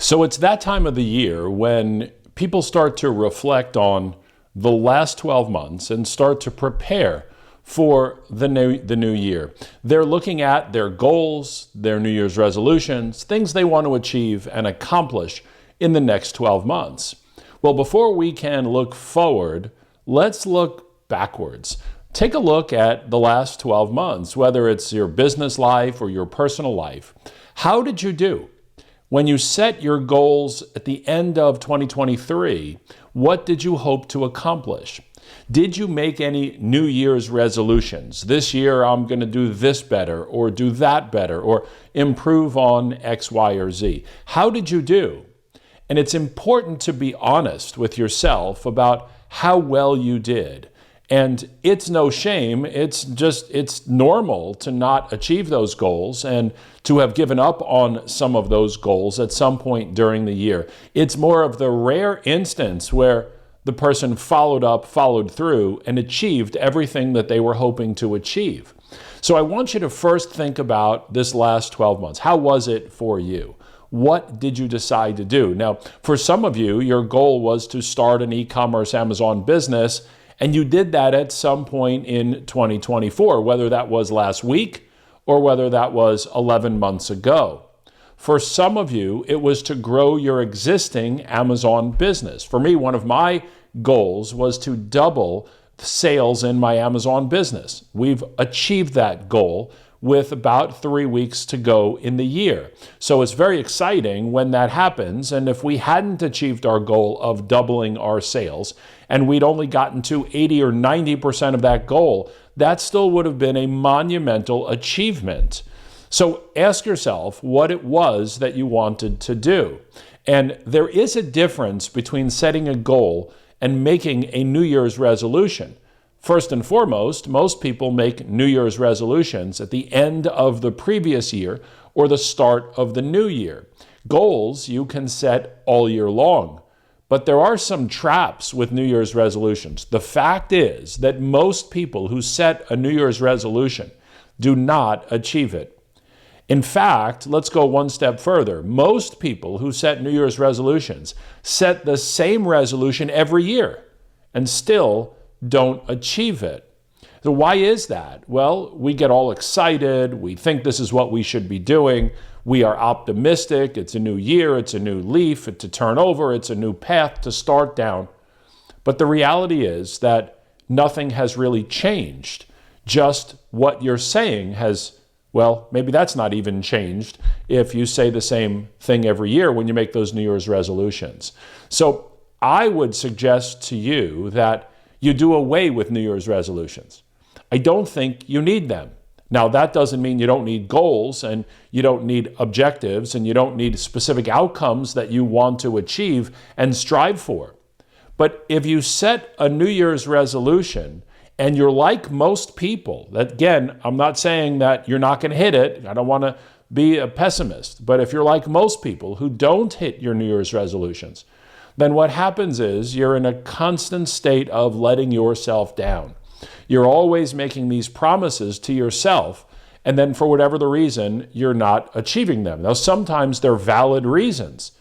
So it's that time of the year when people start to reflect on the last 12 months and start to prepare for the new year. They're looking at their goals, their New Year's resolutions, things they want to achieve and accomplish in the next 12 months. Well, before we can look forward, let's look backwards. Take a look at the last 12 months, whether it's your business life or your personal life. How did you do? When you set your goals at the end of 2023, what did you hope to accomplish? Did you make any New Year's resolutions? This year, I'm going to do this better, or do that better, or improve on X, Y, or Z. How did you do? And it's important to be honest with yourself about how well you did. And it's no shame. It's normal to not achieve those goals and to have given up on some of those goals at some point during the year. It's more of the rare instance where the person followed through, and achieved everything that they were hoping to achieve. So I want you to first think about this last 12 months. How was it for you? What did you decide to do? Now, for some of you, your goal was to start an e-commerce Amazon business, and you did that at some point in 2024, whether that was last week or whether that was 11 months ago. For some of you, it was to grow your existing Amazon business. For me, one of my goals was to double sales in my Amazon business. We've achieved that goal with about 3 weeks to go in the year. So it's very exciting when that happens. And if we hadn't achieved our goal of doubling our sales and we'd only gotten to 80 or 90% of that goal, that still would have been a monumental achievement. So ask yourself what it was that you wanted to do. And there is a difference between setting a goal and making a New Year's resolution. First and foremost, most people make New Year's resolutions at the end of the previous year or the start of the new year. Goals you can set all year long, but there are some traps with New Year's resolutions. The fact is that most people who set a New Year's resolution do not achieve it. In fact, let's go one step further. Most people who set New Year's resolutions set the same resolution every year and still don't achieve it. So why is that? Well, we get all excited. We think this is what we should be doing. We are optimistic. It's a new year. It's a new leaf to turn over. It's a new path to start down. But the reality is that nothing has really changed. Just what you're saying has, well, maybe that's not even changed if you say the same thing every year when you make those New Year's resolutions. So I would suggest to you that you do away with New Year's resolutions. I don't think you need them. Now, that doesn't mean you don't need goals and you don't need objectives and you don't need specific outcomes that you want to achieve and strive for. But if you set a New Year's resolution and you're like most people, that again, I'm not saying that you're not going to hit it. I don't want to be a pessimist. But if you're like most people who don't hit your New Year's resolutions, then what happens is you're in a constant state of letting yourself down. You're always making these promises to yourself, and then for whatever the reason, you're not achieving them. Now, sometimes they're valid reasons,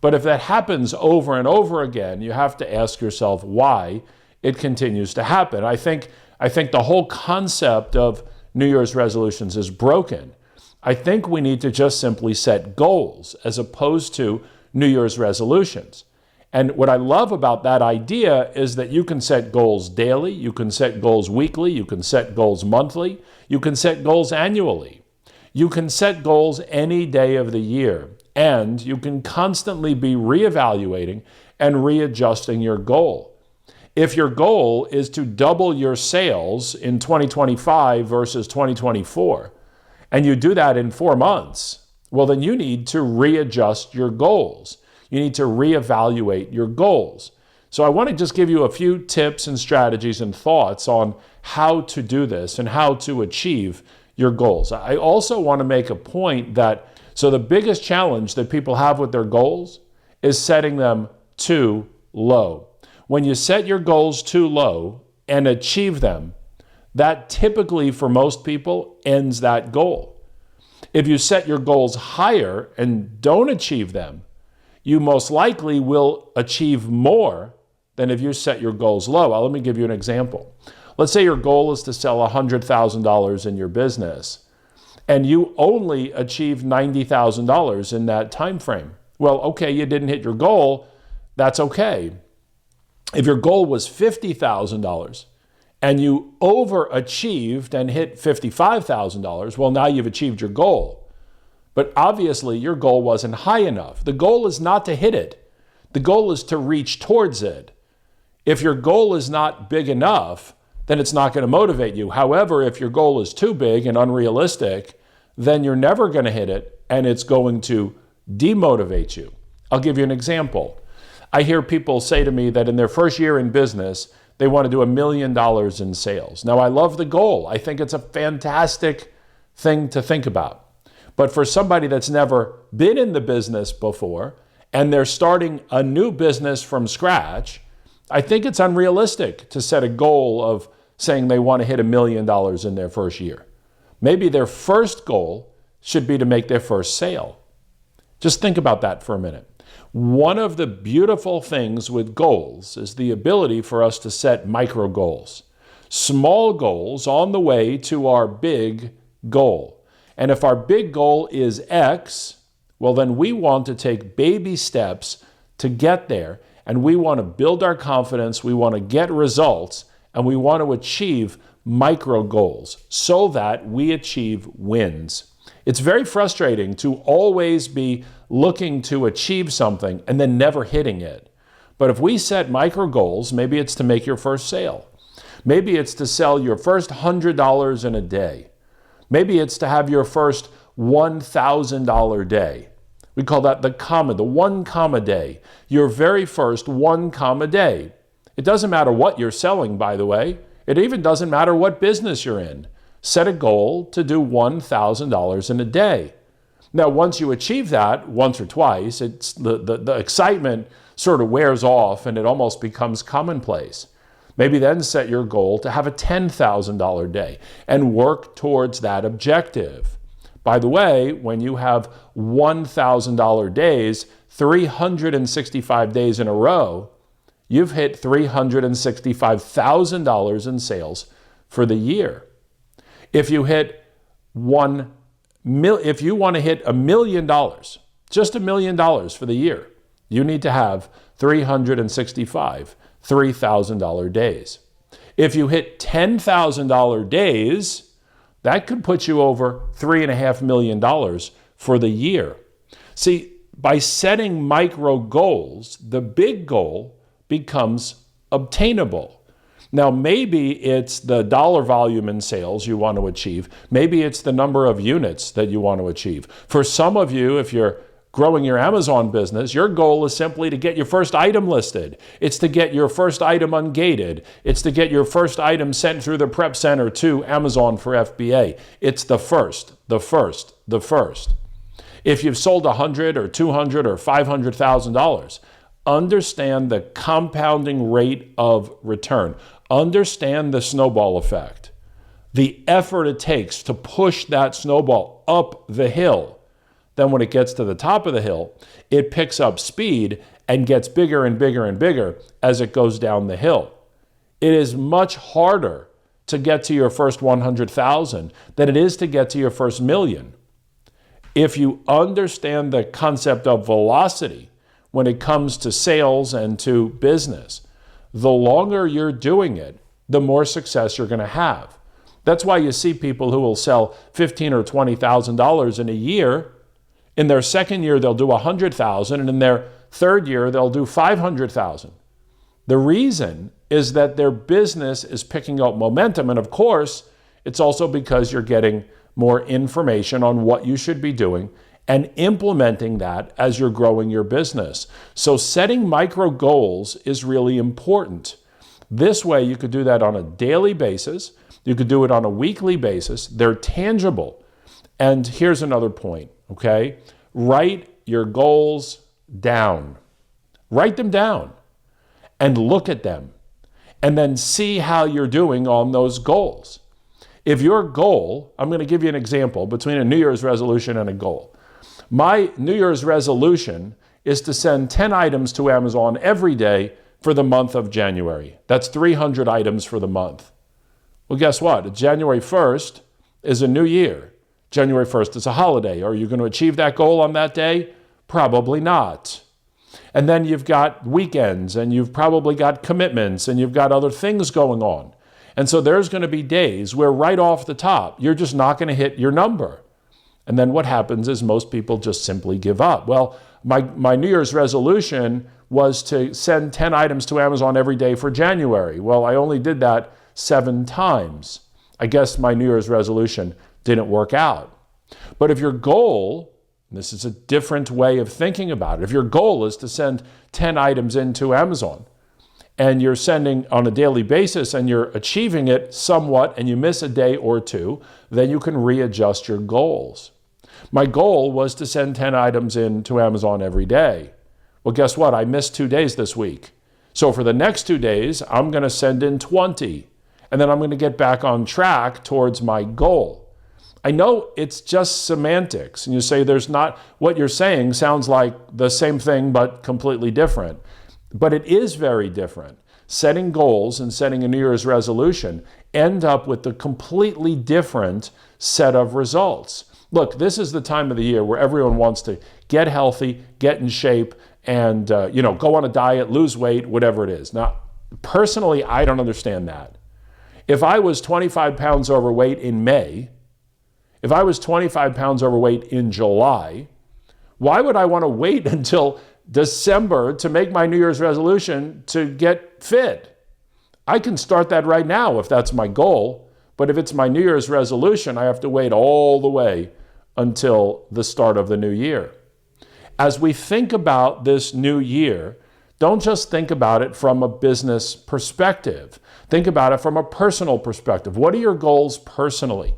but if that happens over and over again, you have to ask yourself why it continues to happen. I think the whole concept of New Year's resolutions is broken. I think we need to just simply set goals as opposed to New Year's resolutions. And what I love about that idea is that you can set goals daily, you can set goals weekly, you can set goals monthly, you can set goals annually. You can set goals any day of the year, and you can constantly be reevaluating and readjusting your goal. If your goal is to double your sales in 2025 versus 2024, and you do that in 4 months, well, then you need to readjust your goals. You need to reevaluate your goals. So I want to just give you a few tips and strategies and thoughts on how to do this and how to achieve your goals. I also want to make a point that, so the biggest challenge that people have with their goals is setting them too low. When you set your goals too low and achieve them, that typically for most people ends that goal. If you set your goals higher and don't achieve them, you most likely will achieve more than if you set your goals low. Well, let me give you an example. Let's say your goal is to sell $100,000 in your business, and you only achieve $90,000 in that time frame. Well, okay, you didn't hit your goal. That's okay. If your goal was $50,000 and you overachieved and hit $55,000, well, now you've achieved your goal. But obviously, your goal wasn't high enough. The goal is not to hit it. The goal is to reach towards it. If your goal is not big enough, then it's not going to motivate you. However, if your goal is too big and unrealistic, then you're never going to hit it, and it's going to demotivate you. I'll give you an example. I hear people say to me that in their first year in business, they want to do $1 million in sales. Now, I love the goal. I think it's a fantastic thing to think about. But for somebody that's never been in the business before, and they're starting a new business from scratch, I think it's unrealistic to set a goal of saying they want to hit $1 million in their first year. Maybe their first goal should be to make their first sale. Just think about that for a minute. One of the beautiful things with goals is the ability for us to set micro goals, small goals on the way to our big goal. And if our big goal is X, well, then we want to take baby steps to get there. And we want to build our confidence, we want to get results, and we want to achieve micro goals so that we achieve wins. It's very frustrating to always be looking to achieve something and then never hitting it. But if we set micro goals, maybe it's to make your first sale. Maybe it's to sell your first $100 in a day. Maybe it's to have your first $1,000 day. We call that the 1 comma day. Your very first 1 comma day. It doesn't matter what you're selling, by the way. It even doesn't matter what business you're in. Set a goal to do $1,000 in a day. Now, once you achieve that once or twice, it's the excitement sort of wears off and it almost becomes commonplace. Maybe then set your goal to have a $10,000 day and work towards that objective. By the way, when you have $1,000 days, 365 days in a row, you've hit $365,000 in sales for the year. If you want to hit $1 million, just $1 million for the year, you need to have 365 $3,000 days. If you hit $10,000 days, that could put you over $3.5 million for the year. See, by setting micro goals, the big goal becomes obtainable. Now, maybe it's the dollar volume in sales you want to achieve. Maybe it's the number of units that you want to achieve. For some of you, if you're growing your Amazon business, your goal is simply to get your first item listed. It's to get your first item ungated. It's to get your first item sent through the prep center to Amazon for FBA. It's the first. If you've sold $100,000 or $200,000 or $500,000, understand the compounding rate of return. Understand the snowball effect. The effort it takes to push that snowball up the hill. Then when it gets to the top of the hill, it picks up speed and gets bigger and bigger and bigger as it goes down the hill. It is much harder to get to your first 100,000 than it is to get to your first million. If you understand the concept of velocity when it comes to sales and to business, the longer you're doing it, the more success you're going to have. That's why you see people who will sell $15,000 or $20,000 in a year. In their second year, they'll do $100,000, and in their third year, they'll do $500,000. The reason is that their business is picking up momentum, and of course, it's also because you're getting more information on what you should be doing and implementing that as you're growing your business. So setting micro goals is really important. This way, you could do that on a daily basis. You could do it on a weekly basis. They're tangible. And here's another point, okay? Write your goals down. Write them down and look at them and then see how you're doing on those goals. If your goal, I'm going to give you an example between a New Year's resolution and a goal. My New Year's resolution is to send 10 items to Amazon every day for the month of January. That's 300 items for the month. Well, guess what? January 1st is a new year. January 1st is a holiday. Are you going to achieve that goal on that day? Probably not. And then you've got weekends, and you've probably got commitments, and you've got other things going on. And so there's going to be days where right off the top, you're just not going to hit your number. And then what happens is most people just simply give up. Well, my New Year's resolution was to send 10 items to Amazon every day for January. Well, I only did that 7 times. I guess my New Year's resolution didn't work out. But if your goal, and this is a different way of thinking about it, if your goal is to send 10 items into Amazon, and you're sending on a daily basis and you're achieving it somewhat and you miss a day or two, then you can readjust your goals. My goal was to send 10 items into Amazon every day. Well, guess what? I missed 2 days this week. So for the next 2 days, I'm going to send in 20. And then I'm going to get back on track towards my goal. I know it's just semantics. And you say what you're saying sounds like the same thing, but completely different. But it is very different. Setting goals and setting a New Year's resolution end up with a completely different set of results. Look, this is the time of the year where everyone wants to get healthy, get in shape, and go on a diet, lose weight, whatever it is. Now, personally, I don't understand that. If I was 25 pounds overweight in May, if I was 25 pounds overweight in July, why would I want to wait until December to make my New Year's resolution to get fit? I can start that right now if that's my goal, but if it's my New Year's resolution, I have to wait all the way until the start of the new year. As we think about this new year, don't just think about it from a business perspective. Think about it from a personal perspective. What are your goals personally?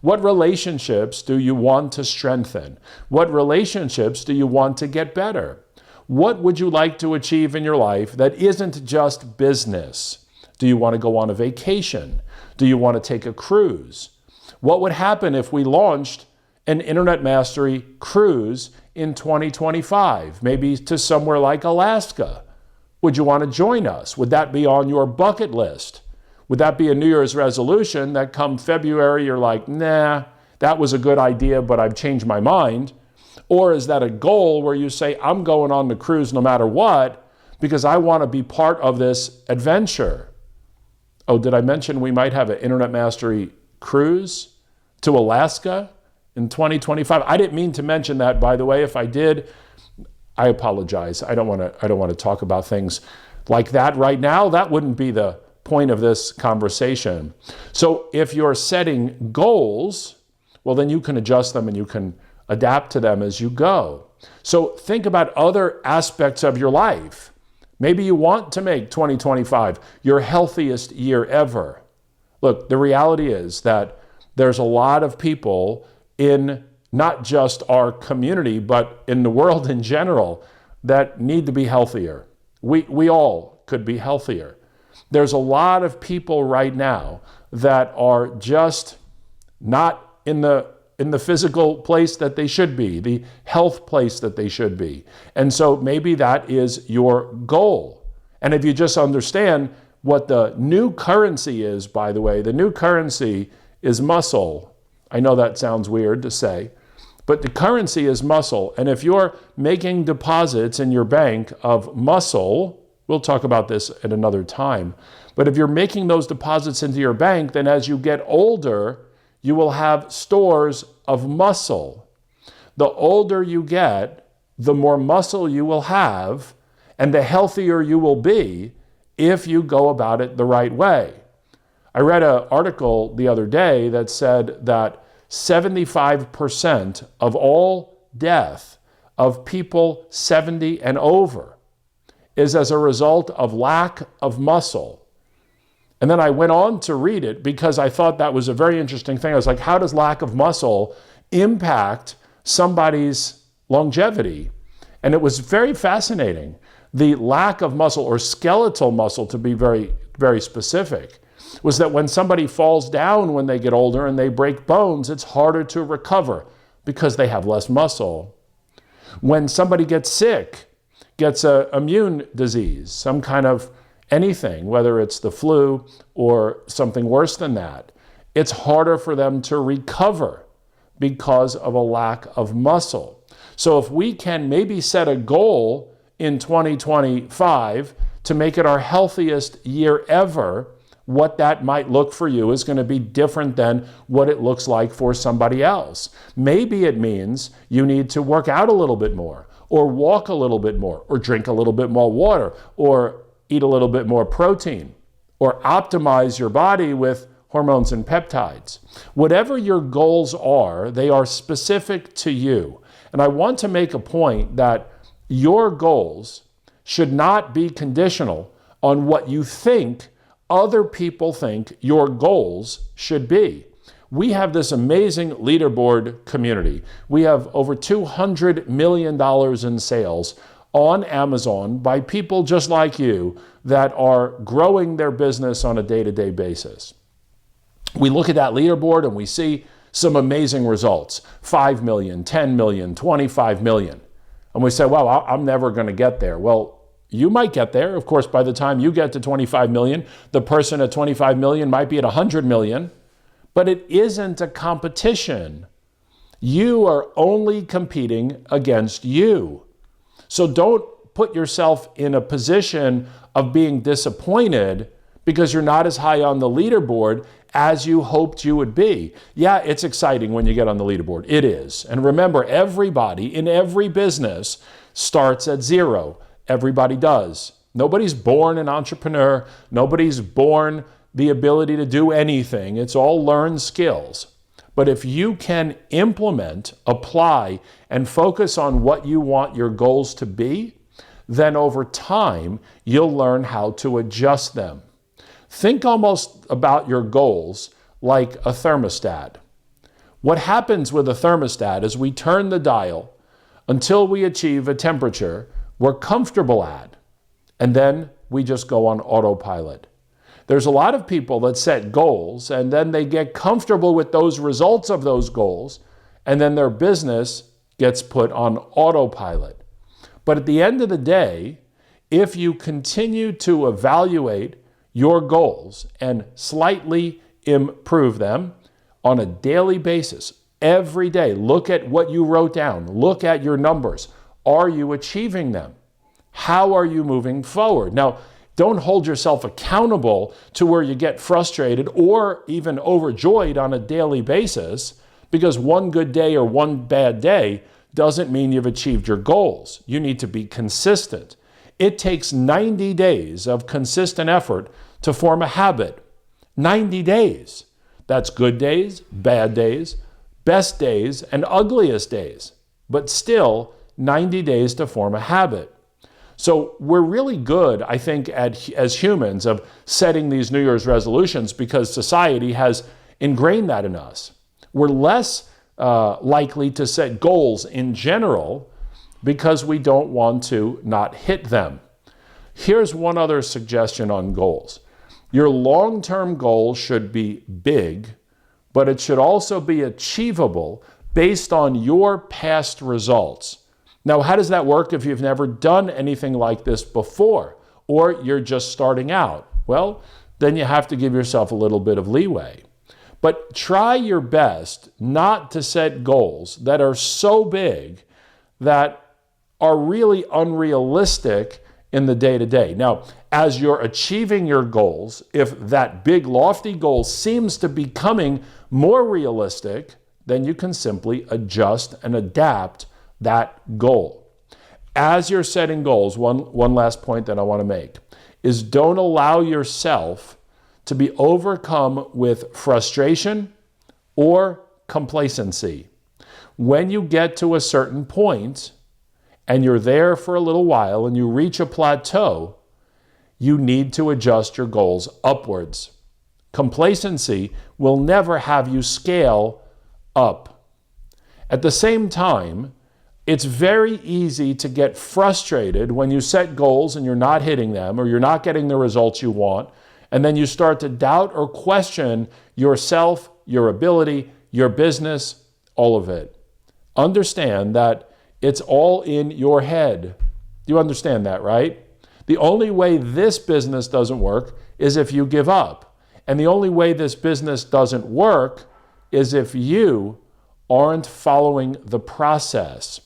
What relationships do you want to strengthen? What relationships do you want to get better? What would you like to achieve in your life that isn't just business? Do you want to go on a vacation? Do you want to take a cruise? What would happen if we launched an Internet Mastery cruise in 2025, maybe to somewhere like Alaska? Would you want to join us? Would that be on your bucket list? Would that be a New Year's resolution that come February you're like, nah, that was a good idea, but I've changed my mind? Or is that a goal where you say, I'm going on the cruise no matter what because I want to be part of this adventure? Oh, did I mention we might have an Internet Mastery cruise to Alaska in 2025? I didn't mean to mention that, by the way. If I did, I apologize. I don't want to talk about things like that right now. That wouldn't be the point of this conversation. So if you're setting goals, well, then you can adjust them and you can adapt to them as you go. So think about other aspects of your life. Maybe you want to make 2025 your healthiest year ever. Look, the reality is that there's a lot of people in not just our community, but in the world in general that need to be healthier. We all could be healthier. There's a lot of people right now that are just not in the physical place that they should be, the health place that they should be. And so maybe that is your goal. And if you just understand what the new currency is, by the way, the new currency is muscle. I know that sounds weird to say, but the currency is muscle. And if you're making deposits in your bank of muscle, we'll talk about this at another time, but if you're making those deposits into your bank, then as you get older, you will have stores of muscle. The older you get, the more muscle you will have, and the healthier you will be if you go about it the right way. I read an article the other day that said that 75% of all death of people 70 and over is as a result of lack of muscle. And then I went on to read it because I thought that was a very interesting thing. I was like, how does lack of muscle impact somebody's longevity? And it was very fascinating. The lack of muscle, or skeletal muscle to be very, very specific, was that when somebody falls down when they get older and they break bones, it's harder to recover because they have less muscle. When somebody gets sick, gets an immune disease, some kind of anything, whether it's the flu or something worse than that, it's harder for them to recover because of a lack of muscle. So if we can maybe set a goal in 2025 to make it our healthiest year ever, what that might look for you is going to be different than what it looks like for somebody else. Maybe it means you need to work out a little bit more, or walk a little bit more, or drink a little bit more water, or eat a little bit more protein, or optimize your body with hormones and peptides. Whatever your goals are, they are specific to you. And I want to make a point that your goals should not be conditional on what you think other people think your goals should be. We have this amazing leaderboard community. We have over $200 million in sales on Amazon by people just like you that are growing their business on a day-to-day basis. We look at that leaderboard and we see some amazing results. 5 million, 10 million, 25 million. And we say, well, I'm never going to get there. Well, you might get there. Of course, by the time you get to 25 million, the person at 25 million might be at 100 million, but it isn't a competition. You are only competing against you. So don't put yourself in a position of being disappointed because you're not as high on the leaderboard as you hoped you would be. Yeah, it's exciting when you get on the leaderboard. It is. And remember, everybody in every business starts at zero. Everybody does. Nobody's born an entrepreneur. Nobody's born the ability to do anything. It's all learned skills. But if you can implement, apply, and focus on what you want your goals to be, then over time, you'll learn how to adjust them. Think almost about your goals like a thermostat. What happens with a thermostat is we turn the dial until we achieve a temperature we're comfortable at, and then we just go on autopilot. There's a lot of people that set goals and then they get comfortable with those results of those goals, and then their business gets put on autopilot. But at the end of the day, if you continue to evaluate your goals and slightly improve them on a daily basis, every day, look at what you wrote down, look at your numbers. Are you achieving them? How are you moving forward? Now, don't hold yourself accountable to where you get frustrated or even overjoyed on a daily basis, because one good day or one bad day doesn't mean you've achieved your goals. You need to be consistent. It takes 90 days of consistent effort to form a habit. 90 days. That's good days, bad days, best days, and ugliest days. But still, 90 days to form a habit. So we're really good, I think, as humans of setting these New Year's resolutions because society has ingrained that in us. We're less likely to set goals in general because we don't want to not hit them. Here's one other suggestion on goals. Your long-term goal should be big, but it should also be achievable based on your past results. Now, how does that work if you've never done anything like this before, or you're just starting out? Well, then you have to give yourself a little bit of leeway. But try your best not to set goals that are so big that are really unrealistic in the day-to-day. Now, as you're achieving your goals, if that big, lofty goal seems to be becoming more realistic, then you can simply adjust and adapt that goal. As you're setting goals, one last point that I want to make is don't allow yourself to be overcome with frustration or complacency. When you get to a certain point and you're there for a little while and you reach a plateau, you need to adjust your goals upwards. Complacency will never have you scale up. At the same time, it's very easy to get frustrated when you set goals and you're not hitting them or you're not getting the results you want, and then you start to doubt or question yourself, your ability, your business, all of it. Understand that it's all in your head. You understand that, right? The only way this business doesn't work is if you give up. And the only way this business doesn't work is if you aren't following the process.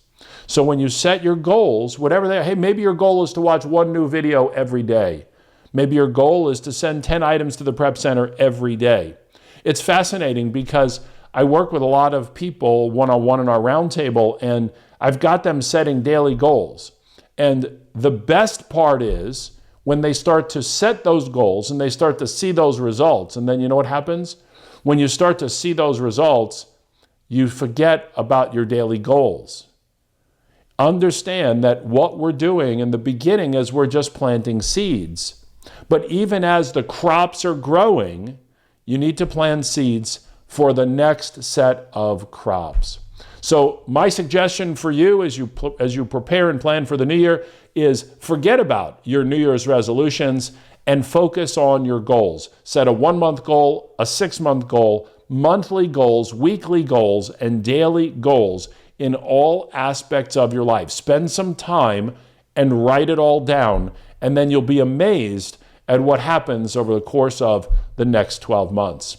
So when you set your goals, whatever they are, hey, maybe your goal is to watch one new video every day. Maybe your goal is to send 10 items to the prep center every day. It's fascinating because I work with a lot of people one-on-one in our roundtable, and I've got them setting daily goals. And the best part is when they start to set those goals and they start to see those results. And then you know what happens? When you start to see those results, you forget about your daily goals. Understand that what we're doing in the beginning is we're just planting seeds. But even as the crops are growing, you need to plant seeds for the next set of crops. So my suggestion for you as you prepare and plan for the new year is forget about your New Year's resolutions and focus on your goals. Set a 1-month goal, a 6-month goal, monthly goals, weekly goals, and daily goals in all aspects of your life. Spend some time and write it all down, and then you'll be amazed at what happens over the course of the next 12 months.